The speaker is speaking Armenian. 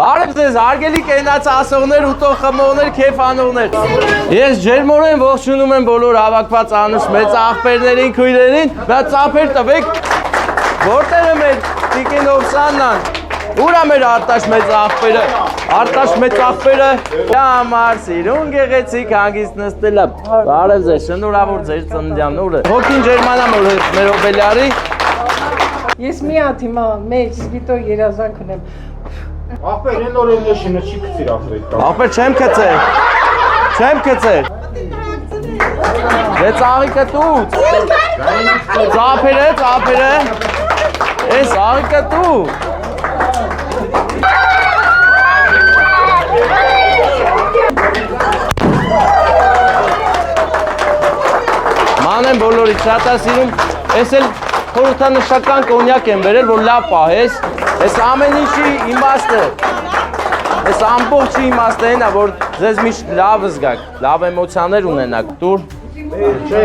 Բարև ձեզ, հարգելի կենաց ասողներ, ուտող խմողներ, քեֆ անողներ։ Ես ջերմորեն ողջունում եմ բոլոր հավաքված անուշ մեծ աղբերներին, քույրերին, բայց ծափեր տվեք, որտեղ է մեր Տիկին Օքսանան, ուր է մեր Արտաշ մեծ աղբերը, Արտաշ մեծ աղբերը, համար սիրուն գեղեցիկ հանգիստ նստելա, բարև ձեզ, շնորհավոր ձեր ծննդյան օրը, հոգին ջերմանամ մեր օբելյարի։ Ես մի հատ հիմա մեծ սպիտո երազանք ունեմ։ Ախպեր, են օրեն նշինը չի կծիր ախպեր։ Ախպեր չեմ կծեր։ Դե ծաղիկը տուց։ Ծափերը։ Էս ծաղիկը տու։ Մանեմ բոլորից շատ է սիրում, ես էլ խորհրդանշական կոնյակ եմ բերել, որ լավ պահես, ես ամեն ինչի իմաստը, ես ամբողջի իմաստը հենա, որ ձեզ միշտ լավ զգաք, լավ էմոցիաներ ունենաք, տուր։ Չէ,